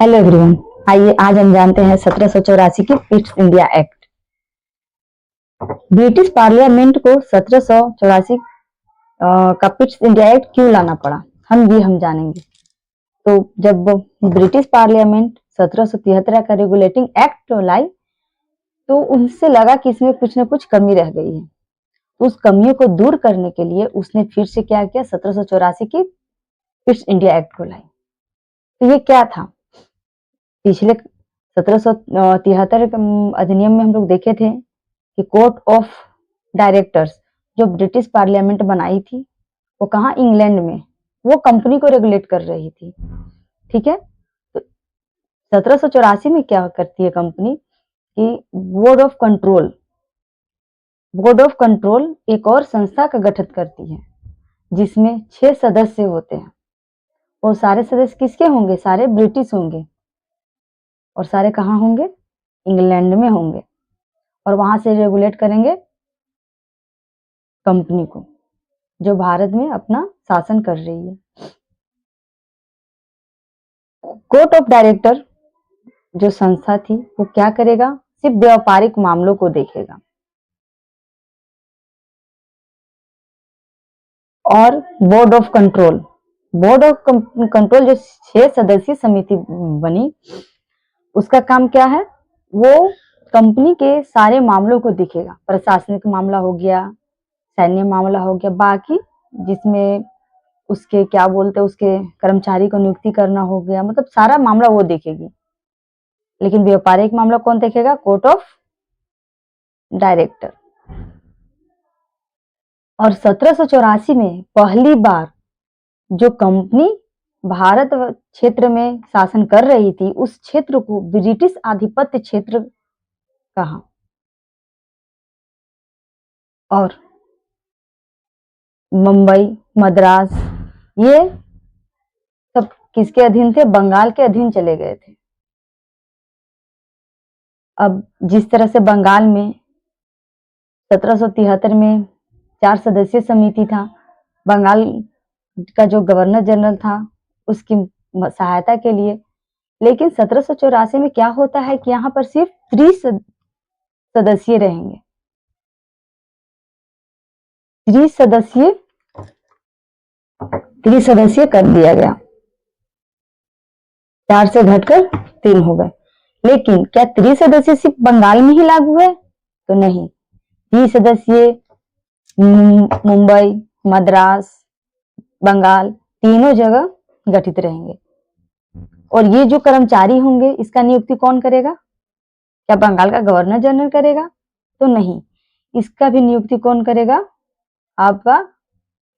Hello everyone, आइए आज हम जानते हैं 1784 की east India act. British parliament को 1784 का ईस्ट इंडिया एक्ट क्यों लाना पड़ा, हम जानेंगे। तो जब ब्रिटिश पार्लियामेंट 1773 का रेगुलेटिंग एक्ट लाई तो उनसे लगा कि इसमें कुछ न कुछ कमी रह गई है। उस कमियों को दूर करने के लिए उसने फिर से क्या किया, 1784 की ईस्ट इंडिया एक्ट को लाई। तो ये क्या था? पिछले 1773 अधिनियम में हम लोग देखे थे कि कोर्ट ऑफ डायरेक्टर्स जो ब्रिटिश पार्लियामेंट बनाई थी वो कहाँ, इंग्लैंड में, वो कंपनी को रेगुलेट कर रही थी। ठीक है, तो 1784 में क्या करती है कंपनी कि बोर्ड ऑफ कंट्रोल एक और संस्था का गठन करती है जिसमें 6 सदस्य होते हैं। वो सारे सदस्य किसके होंगे? सारे ब्रिटिश होंगे और सारे कहाँ होंगे? इंग्लैंड में होंगे और वहां से रेगुलेट करेंगे कंपनी को जो भारत में अपना शासन कर रही है। कोर्ट ऑफ डायरेक्टर जो संस्था थी वो क्या करेगा? सिर्फ व्यापारिक मामलों को देखेगा। और बोर्ड ऑफ कंट्रोल जो 6 सदस्यीय समिति बनी, उसका काम क्या है? वो कंपनी के सारे मामलों को देखेगा। प्रशासनिक मामला हो गया, सैन्य मामला हो गया, बाकी जिसमें उसके क्या बोलते हैं, उसके कर्मचारी को नियुक्ति करना हो गया, मतलब सारा मामला वो देखेगी। लेकिन व्यापारिक मामला कौन देखेगा? Court of director. और 1784 में पहली बार जो कंपनी भारत क्षेत्र में शासन कर रही थी उस क्षेत्र को ब्रिटिश आधिपत्य क्षेत्र कहा। और मुंबई, मद्रास, ये सब किसके अधीन थे? बंगाल के अधीन चले गए थे। अब जिस तरह से बंगाल में 1773 में 4 सदस्यीय समिति था, बंगाल का जो गवर्नर जनरल था उसकी सहायता के लिए, लेकिन 1784 में क्या होता है कि यहाँ पर सिर्फ 30 सदस्य रहेंगे। 30 सदस्य कर दिया गया, 4 से घटकर 3 हो गए। लेकिन क्या 30 सदस्य सिर्फ बंगाल में ही लागू है? तो नहीं, 30 सदस्य मुंबई, मद्रास, बंगाल तीनों जगह गठित रहेंगे। और ये जो कर्मचारी होंगे इसका नियुक्ति कौन करेगा? क्या बंगाल का गवर्नर जनरल करेगा? तो नहीं, इसका भी नियुक्ति कौन करेगा? आपका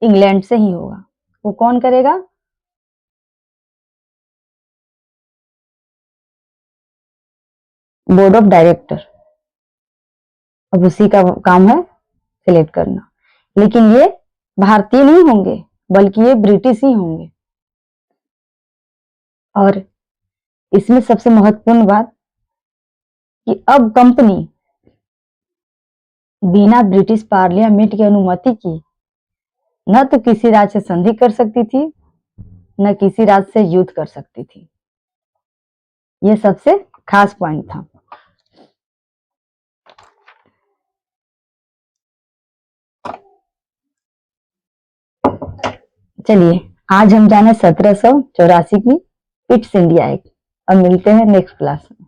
इंग्लैंड से ही होगा। वो कौन करेगा? Board of director. अब उसी का काम है सिलेक्ट करना। लेकिन ये भारतीय नहीं होंगे बल्कि ये ब्रिटिश ही होंगे। और इसमें सबसे महत्वपूर्ण बात कि अब कंपनी बिना ब्रिटिश पार्लियामेंट की अनुमति की न तो किसी राज्य से संधि कर सकती थी, न किसी राज्य से युद्ध कर सकती थी। यह सबसे खास पॉइंट था। चलिए आज हम जाने 1784 की ईस्ट इंडिया एक्ट। अब मिलते हैं नेक्स्ट क्लास में।